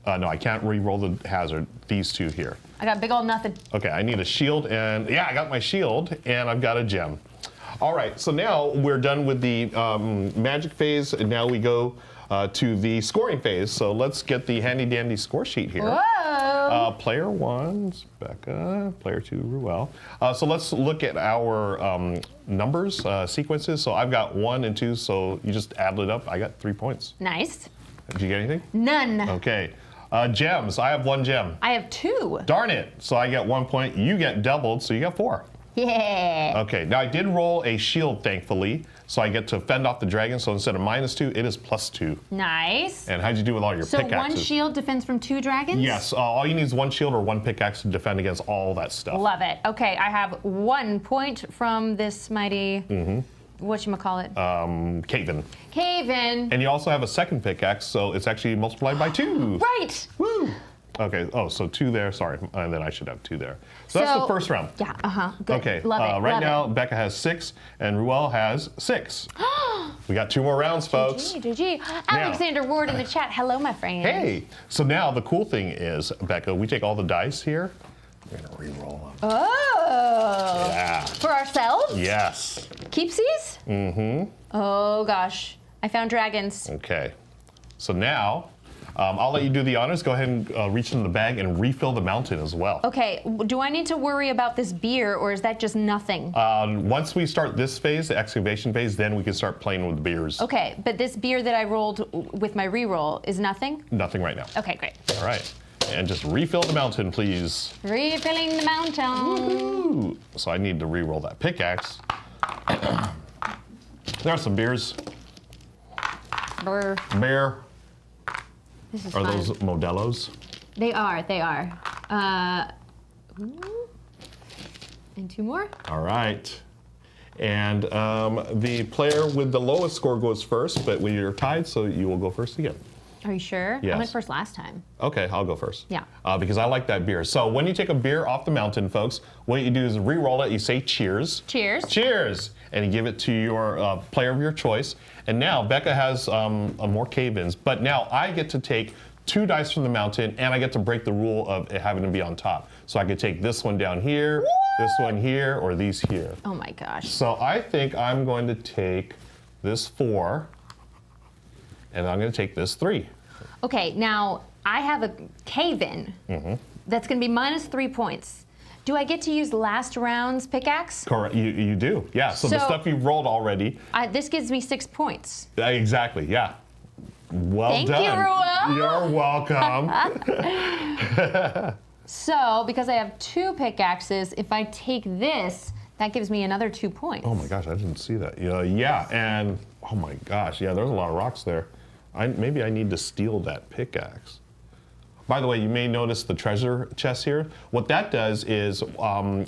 No, I can't re-roll the hazard. These 2 here. I got big old nothing. Okay, I need a shield, and yeah, I got my shield, and I've got a gem. All right, so now we're done with the magic phase, and now we go to the scoring phase. So let's get the handy-dandy score sheet here. Whoa! Player 1 is Becca, player 2 Ruel. So let's look at our numbers, sequences. So I've got 1 and 2, so you just add it up. I got 3 points. Nice. Did you get anything? None. Okay. Gems, I have 1 gem. I have 2. Darn it, so I get 1 point. You get doubled, so you got 4. Yeah. Okay, now I did roll a shield, thankfully, so I get to fend off the dragon. So instead of -2, it is +2. Nice. And how'd you do with all your So pickaxes? 1 shield defends from 2 dragons? Yes, all you need is 1 shield or 1 pickaxe to defend against all that stuff. Love it. Okay, I have 1 point from this mighty, whatchamacallit? Cave-in. Cave-in. And you also have a second pickaxe, so it's actually multiplied by 2. Right. Woo! Okay, so 2 there, sorry, and then I should have 2 there. So that's the first round. Yeah, good. Okay, Love it. right love now it. Becca has 6 and Ruel has 6. We got 2 more rounds, folks. GG. Alexander Ward in the chat. Hello, my friend. Hey, so now the cool thing is, Becca, we take all the dice here. We're gonna re-roll them. Oh. Yeah. For ourselves? Yes. Keepsies? Mm-hmm. Oh, gosh. I found dragons. Okay. So now, I'll let you do the honors. Go ahead and reach in the bag and refill the mountain as well. Okay, do I need to worry about this beer, or is that just nothing? Once we start this phase, the excavation phase, then we can start playing with the beers. Okay, but this beer that I rolled with my reroll is nothing? Nothing right now. Okay, great. All right. And just refill the mountain, please. Refilling the mountain. Woohoo! So I need to re-roll that pickaxe. There are some beers. Brr. Bear. This is Are fun. those Modelo's? They are. And 2 more? All right. And the player with the lowest score goes first, but when you're tied, so you will go first again. Are you sure? Yes. I went first last time. Okay, I'll go first. Yeah. Because I like that beer. So when you take a beer off the mountain, folks, what you do is re-roll it. You say cheers. Cheers. Cheers. And you give it to your player of your choice. And now Becca has more cave-ins, but now I get to take 2 dice from the mountain, and I get to break the rule of it having to be on top. So I could take this one down here, this one here, or these here. Oh my gosh. So I think I'm going to take this 4, and I'm going to take this 3. Okay, now I have a cave-in that's going to be -3 points. Do I get to use last round's pickaxe? Correct. You do. Yeah. So the stuff you've rolled already. This gives me 6 points. Exactly. Yeah. Well Thank done. you, Ruel. You're welcome. So, because I have 2 pickaxes, if I take this, that gives me another 2 points. Oh my gosh, I didn't see that. Yeah, and oh my gosh, yeah, there's a lot of rocks there. Maybe I need to steal that pickaxe. By the way, you may notice the treasure chest here. What that does is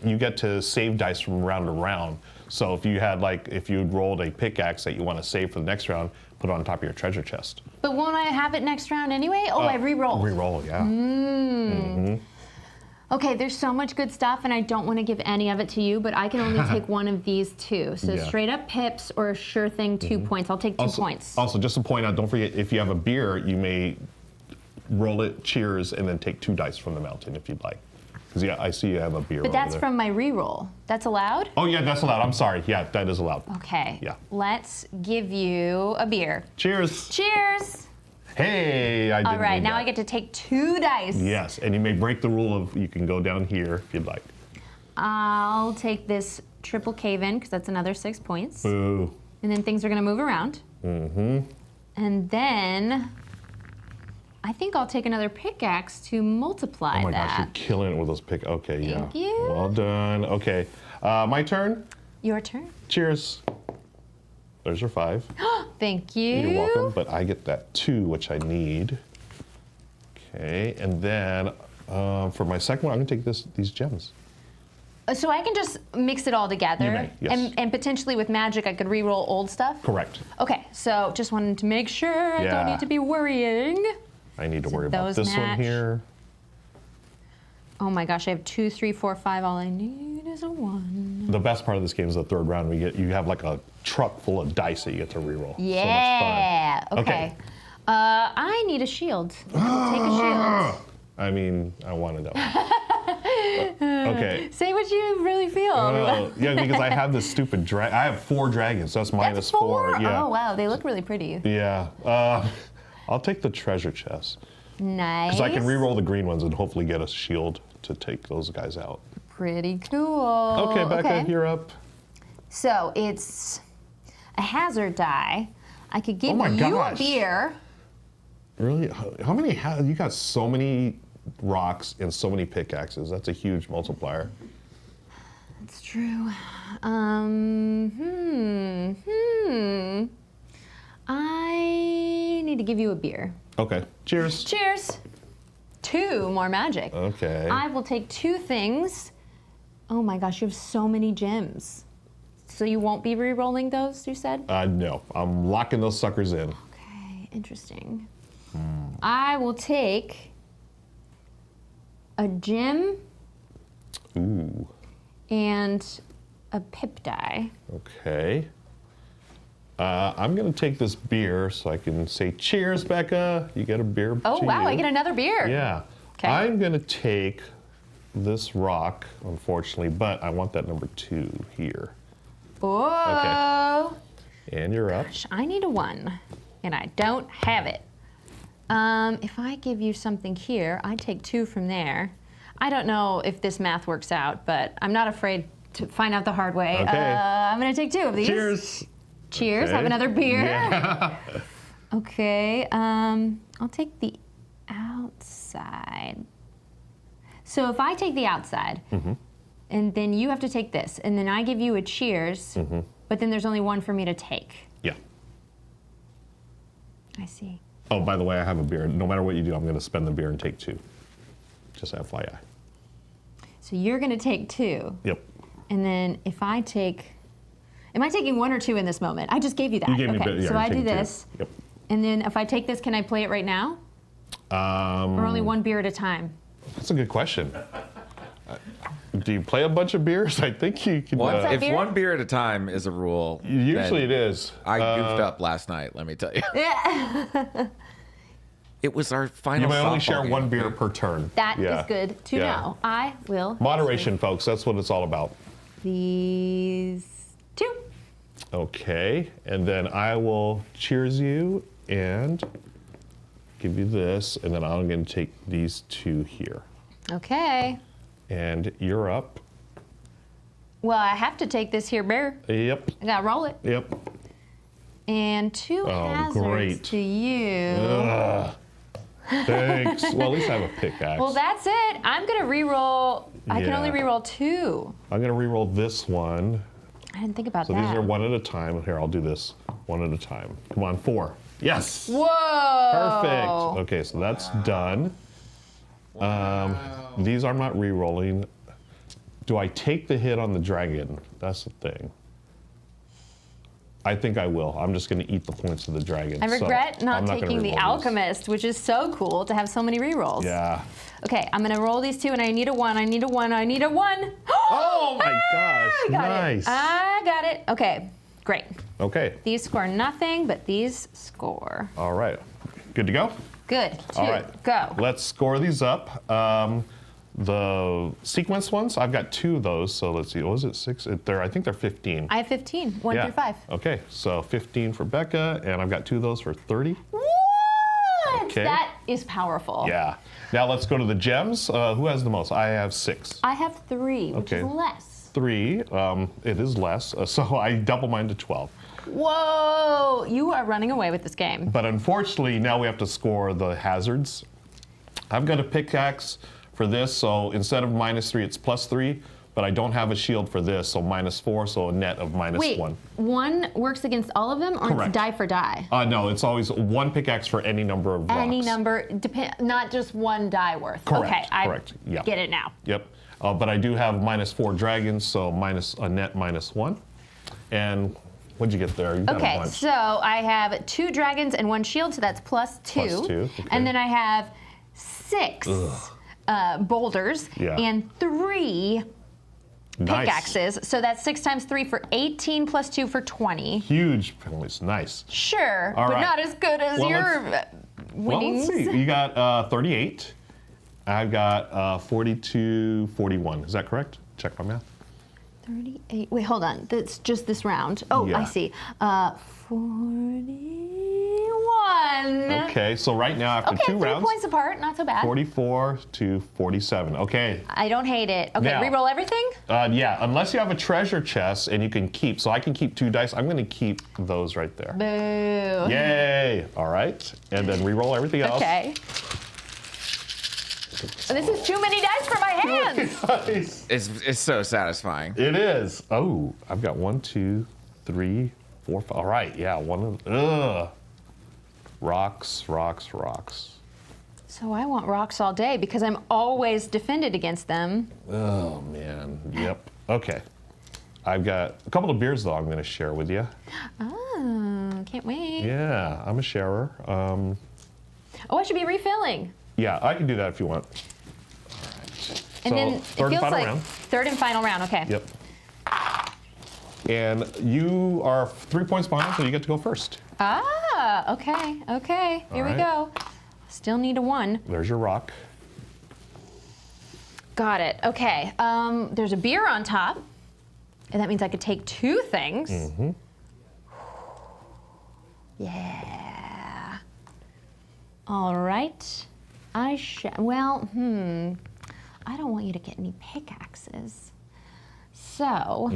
you get to save dice from round to round. So if you had if you'd rolled a pickaxe that you want to save for the next round, put it on top of your treasure chest. But won't I have it next round anyway? Oh, I re-roll. Re-roll, yeah. Okay, there's so much good stuff, and I don't want to give any of it to you, but I can only take one of these 2. So Yeah. straight up pips or a sure thing 2 points. I'll take 2 points. Also, just to point out, don't forget, if you have a beer, you may roll it, cheers, and then take 2 dice from the mountain if you'd like. Because I see you have a beer But over that's there. from my re-roll. That's allowed? Oh yeah, that's allowed. I'm sorry. Yeah, that is allowed. Okay. Yeah. Let's give you a beer. Cheers. Cheers! Hey, I didn't All right, need now that. I get to take 2 dice. Yes, and you may break the rule of you can go down here if you'd like. I'll take this triple cave-in, because that's another 6 points. Boo. And then things are going to move around. And then I think I'll take another pickaxe to multiply Oh my that. gosh, you're killing it with those pick. Okay, Thank yeah. you. Well done. Okay, my turn. Your turn. Cheers. There's your 5. Thank you. You're welcome, but I get that 2, which I need. Okay, and then for my second one, I'm gonna take these gems. So I can just mix it all together. You may, yes. And potentially with magic, I could re-roll old stuff? Correct. Okay, so just wanted to make sure I don't Yeah. need to be worrying. I need to worry about those this one match. here. Oh my gosh, I have 2, 3, 4, 5. All I need is a 1. The best part of this game is the third round. You have like a truck full of dice that you get to reroll. Yeah. So much fun. Okay. I need a shield. I'll take a shield. I mean, I want to know. Okay. Say what you really feel. Yeah, because I have this stupid dragon. I have 4 dragons, so that's minus That's 4. Yeah. Oh wow, they look really pretty. Yeah. I'll take the treasure chest. Nice. Because I can re-roll the green ones and hopefully get a shield to take those guys out. Pretty cool. Okay, Becca, you're up. So it's a hazard die. I could give Oh my you gosh. a beer. Really? How many? You got so many rocks and so many pickaxes. That's a huge multiplier. It's true. I need to give you a beer. Okay. Cheers. Cheers. 2 more magic. Okay. I will take 2 things. Oh my gosh, you have so many gems. So you won't be re-rolling those, you said? No, I'm locking those suckers in. Okay, interesting. I will take a gem Ooh. and a pip die. Okay. I'm gonna take this beer so I can say cheers, Becca. You get a beer. Oh to wow, you. I get another beer. Yeah. Okay. I'm gonna take this rock, unfortunately, but I want that number 2 here. Whoa. And you're up. Gosh, I need a 1, and I don't have it. If I give you something here, I take 2 from there. I don't know if this math works out, but I'm not afraid to find out the hard way. Okay. I'm gonna take 2 of these. Cheers. Cheers. Okay. Have another beer. Yeah. Okay. I'll take the outside. So if I take the outside, and then you have to take this, and then I give you a cheers, but then there's only 1 for me to take. Yeah. I see. Oh, by the way, I have a beer. No matter what you do, I'm going to spend the beer and take 2. Just FYI. So you're gonna take 2. Yep. And then if I take, am I taking 1 or 2 in this moment? I just gave you that. You gave me a okay, bit. Yeah, so you're I do taking 2. this. Yep. And then if I take this, can I play it right now? Or only 1 beer at a time? That's a good question. Do you play a bunch of beers? I think you can. that If beer? 1 beer at a time is a rule, Usually it then is. I goofed up last night, let me tell you. It was our final You may only softball share game. 1 beer per turn. That is Yeah. good to Yeah. know. I will. Moderation, folks. That's what it's all about. These 2. Okay. And then I will cheers you and give you this. And then I'm going to take these 2 here. Okay. And you're up. Well, I have to take this here beer. Yep. I gotta roll it. Yep. And 2 hazards great. to you. Ugh. Thanks. Well, at least I have a pickaxe. Well, that's it. I'm gonna re-roll. I can Yeah. only re-roll 2. I'm going to re-roll this one. I didn't think about So that. these are 1 at a time. Here, I'll do this 1 at a time. Come on, 4. Yes. Whoa! Perfect. Okay, so that's done. These I'm not re-rolling. Do I take the hit on the dragon? That's the thing. I think I will. I'm just going to eat the points of the dragon. I so regret not I'm gonna taking the re-roll these. alchemist, which is so cool to have so many re-rolls. Yeah. Okay, I'm gonna roll these 2, and I need a 1. I need a 1. I need a 1. Oh my gosh! I got Nice. it. I got it. Okay, great. Okay. These score nothing, but these score. All right. Good to go. Good. 2. All right. Go. Let's score these up. The sequence ones, I've got 2 of those. So let's see. What was it? 6? I think they're 15. I have 15. 1 Yeah. through 5. Okay, so 15 for Becca, and I've got 2 of those for 30. What? Okay. That is powerful. Yeah. Now let's go to the gems. Who has the most? I have 6. I have 3, which is Okay. less. 3. It is less, so I double mine to 12. Whoa! You are running away with this game. But unfortunately, now we have to score the hazards. I've got a pickaxe for this, so instead of -3, it's +3. But I don't have a shield for this, so -4, so a net of -1. Wait, 1 works against all of them, or Correct. it's die for die? No, it's always 1 pickaxe for any number of rocks. Any number, not just 1 die worth. Correct, Okay, I correct, yeah. get it now. Yep. But I do have -4 dragons, so a net -1. And what'd you get there? You got a Okay, bunch. so I have 2 dragons and 1 shield, so that's +2. +2, okay. And then I have 6 boulders Yeah. and 3 Nice. pickaxes. So that's 6 times 3 for 18 plus 2 for 20. Huge penalties. Nice. Sure, All but right. not as good as Well, your Well, winnings. let's see. You got 38. I've got 42, 41. Is that correct? Check my math. 38. Wait, hold on. That's just this round. Oh, Yeah. I see. 41. Okay, so right now after Okay, 2 3 rounds, points apart. Not so bad. 44 to 47. Okay. I don't hate it. Okay, Now- re-roll everything? Yeah, unless you have a treasure chest and you can keep. So I can keep 2 dice. I'm going to keep those right there. Boo. Yay! All right, and then re-roll everything else. Okay. This is too many dice for my hands. Nice. It's so satisfying. It is. Oh, I've got 1, 2, 3, 4, 5. All right, yeah, one of. Ugh. Rocks, rocks, rocks. So I want rocks all day because I'm always defended against them. Oh man. Yep. Okay. I've got a couple of beers though. I'm going to share with you. Oh, can't wait. Yeah, I'm a sharer. Oh, I should be refilling. Yeah, I can do that if you want. And So, then it third and feels final like round. 3rd and final round. Okay. Yep. And you are 3 points behind, so you get to go first. Ah, okay, okay. Here we right. go. Still need a 1. There's your rock. Got it. Okay. There's a beer on top, and that means I could take 2 things. Yeah. All right. I don't want you to get any pickaxes. So,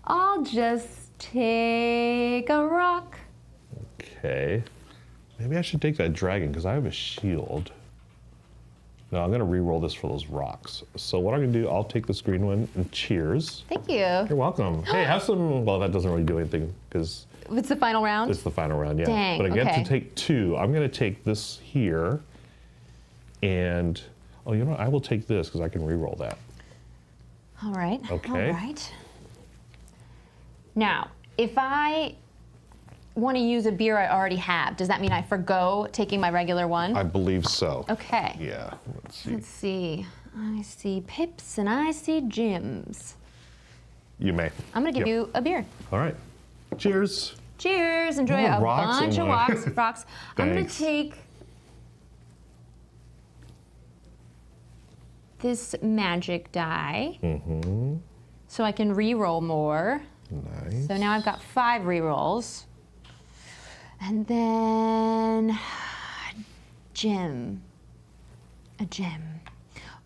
I'll just take a rock. Okay. Maybe I should take that dragon because I have a shield. No, I'm gonna re-roll this for those rocks. So what I'm gonna do, I'll take this green one and cheers. Thank you. You're welcome. Hey, have some, well, that doesn't really do anything because It's the final round? it's the final round, yeah. Dang, But I get okay. to take 2. I'm gonna take this here and, oh, you know what? I will take this because I can re-roll that. All right. Okay. All right. Now, if I want to use a beer I already have, does that mean I forgo taking my regular one? I believe so. Okay. Yeah, let's see. Let's see. I see Pips and I see Jims. You may. I'm going to give you a beer. All right. Cheers. Cheers. Enjoy More a rocks bunch in of my- rocks. I'm going to Thanks. take this magic die so I can re-roll more. Nice. So now I've got 5 re-rolls. And then gem. A gem.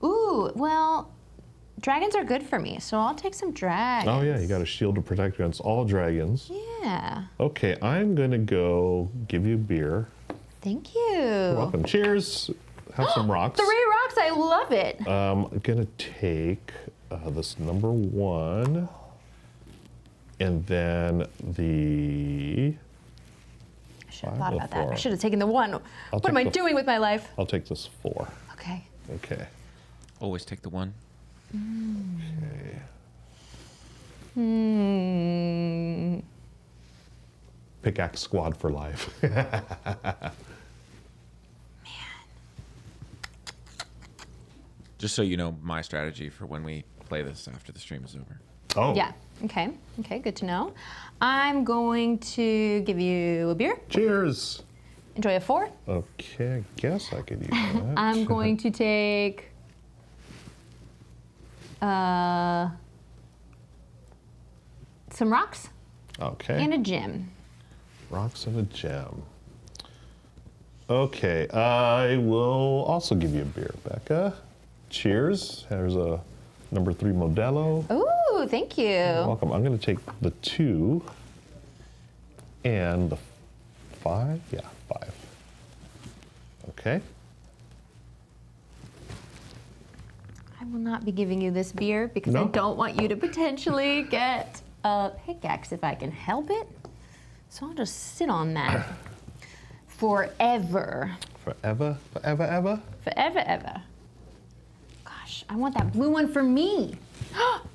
Ooh, well, dragons are good for me, so I'll take some dragons. Oh yeah, you got a shield to protect against all dragons. Yeah. Okay, I'm gonna go give you a beer. Thank you. You're welcome. Cheers. Have some rocks. 3 rocks, I love it. I'm gonna take this number 1, and then the. I should have 5 thought or about that. I 4. should have taken the 1. What am I take the- doing with my life? I'll take this 4. Okay. Okay. Always take the 1. Okay. Pickaxe squad for life. Just so you know my strategy for when we play this after the stream is over. Oh. Yeah. Okay. Okay, good to know. I'm going to give you a beer. Cheers. Enjoy a 4. Okay, I guess I could use that. I'm going to take some rocks Okay. and a gem. Rocks and a gem. Okay, I will also give you a beer, Becca. Cheers. There's a number 3 Modelo. Ooh, thank you. Welcome. I'm going to take the 2 and the 5. Yeah, 5. Okay. I will not be giving you this beer because I No? don't want you to potentially get a pickaxe if I can help it. So I'll just sit on that forever. Forever, forever, ever. Forever, ever. Gosh, I want that blue one for me.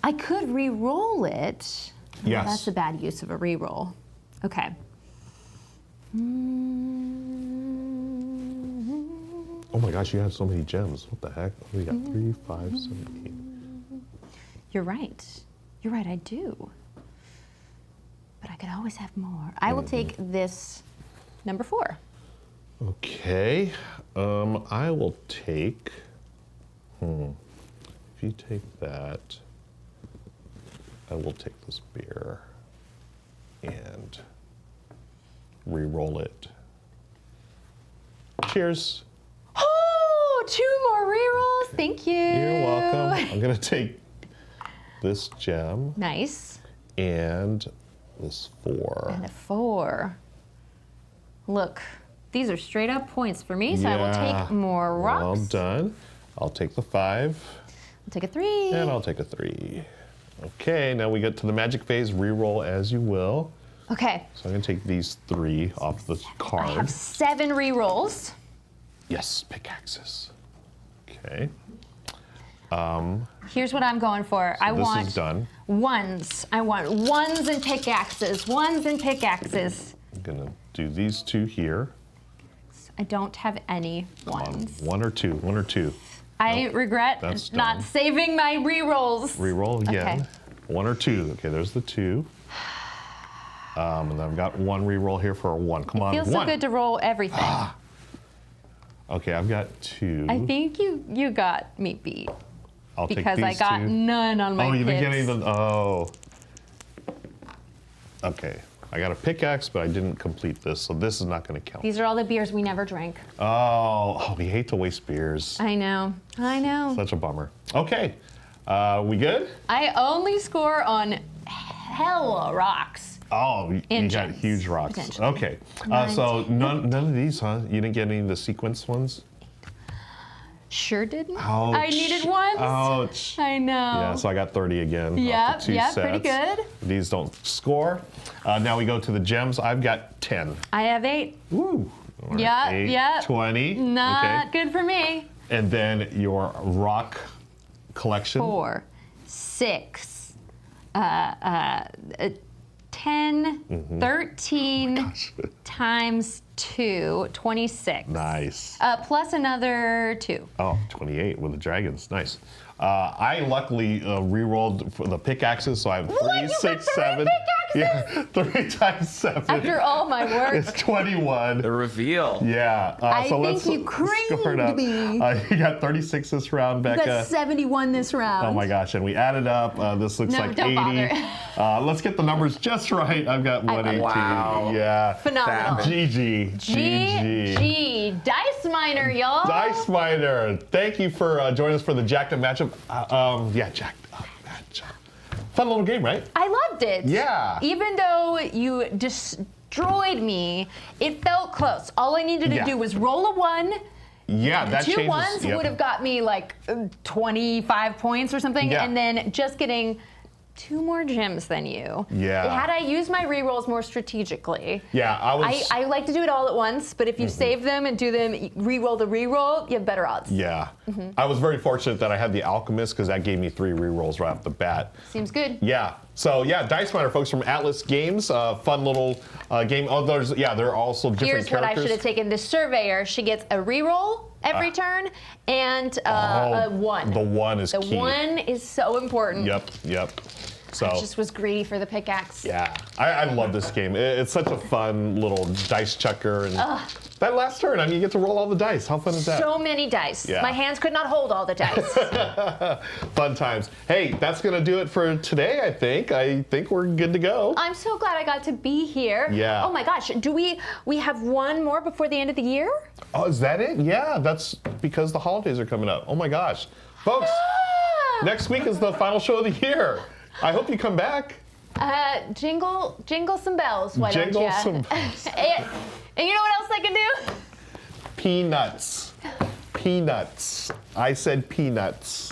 I could re-roll it. Oh, Yes. That's a bad use of a re-roll. Okay. Oh my gosh, you have so many gems. What the heck? We got 3, 5, 7, 8. You're right. You're right, I do. But I could always have more. I will take this number 4. Okay. I will take. If you take that, I will take this beer and re-roll it. Cheers. Oh, 2 more re-rolls. Thank you. You're welcome. I'm gonna take this gem Nice. and this 4. And a 4. Look, these are straight up points for me, so I will Yeah. take more rocks. Well done. I'll take the 5 I'll take a 3. and I'll take a 3. Okay, now we get to the magic phase. Re-roll as you will. Okay, So I'm gonna take these 3 off the I card. have 7 re-rolls. Yes, pickaxes. Okay. Here's what I'm going for. I This want is done. ones. I want ones and pickaxes. Ones and pickaxes. I'm gonna do these 2 here. I don't have any ones. 1 or 2. 1 or 2. I regret that's not done. saving my re-rolls. Re-roll again. Okay. 1 or 2. Okay, there's the 2. And then I've got 1 re-roll here for a 1. Come on, Feels 1. so good to roll everything. Okay, I've got 2. I think you got me beat I'll take because I these got 2. none on my Oh, you didn't get any pips. of the. Oh. Okay. I got a pickaxe, but I didn't complete this, so this is not going to count. These are all the beers we never drank. Oh, we hate to waste beers. I know. I know. Such a bummer. Okay, we good? I only score on hella rocks. Oh, you got Engines, huge rocks. potentially. Okay, so none of these, huh? You didn't get any of the sequence ones? Sure didn't. Ouch. I needed ones. Ouch. I know. Yeah, so I got 30 again. Yep, off the two yep, pretty sets. good. These don't score. Now we go to the gems. I've got 10. I have 8. Woo. All right, Yeah, 8, yeah. 20. Not Okay. good for me. And then your rock collection. 4, 6, 10, 13 times 2, 26. Nice. Plus another 2. Oh, 28 with the dragons. Nice. I luckily re-rolled for the pickaxes, so I have 3, What? You got 6, 3 7. pickaxes? Yeah, 3 times 7. After all my work. It's 21. The reveal. Yeah. I so think let's you score it up. creamed me. You got 36 this round, You Becca. got 71 this round. Oh my gosh, and we added up. This looks No, like don't 80. Let's get the numbers just right. I've got 118. Wow. Yeah. Phenomenal. GG. GG. Dice Miner, y'all. Dice Miner, thank you for joining us for the Jacked Up matchup. Yeah, Jacked Up matchup. Fun little game, right? I loved it. Yeah. Even though you destroyed me, it felt close. All I needed to Yeah. do was roll a 1. Yeah, that Two changes. ones Yep. would have got me like 25 points or something, Yeah. and then just getting 2 more gems than you. Yeah. Had I used my rerolls more strategically. Yeah, I was. I like to do it all at once, but if you save them and do them reroll the reroll, you have better odds. Yeah. I was very fortunate that I had the Alchemist because that gave me 3 rerolls right off the bat. Seems good. Yeah. So yeah, Dice Miner, folks from Atlas Games, fun little game. Oh, there are also different Here's what I characters. should have taken. The Surveyor, she gets a reroll every turn and a 1. The 1 is The key. 1 is so important. Yep. So. I just was greedy for the pickaxe. Yeah, I love this game. It's such a fun little dice chucker, and that last turn, I mean, you get to roll all the dice. How fun is that? So many dice. Yeah. My hands could not hold all the dice. Fun times. Hey, that's gonna do it for today. I think we're good to go. I'm so glad I got to be here. Yeah. Oh my gosh, do we have one more before the end of the year? Oh, is that it? Yeah, that's because the holidays are coming up. Oh my gosh, folks! Next week is the final show of the year. I hope you come back. Jingle some bells, why don't you? Jingle some bells. And you know what else I can do? Peanuts. Peanuts. I said peanuts.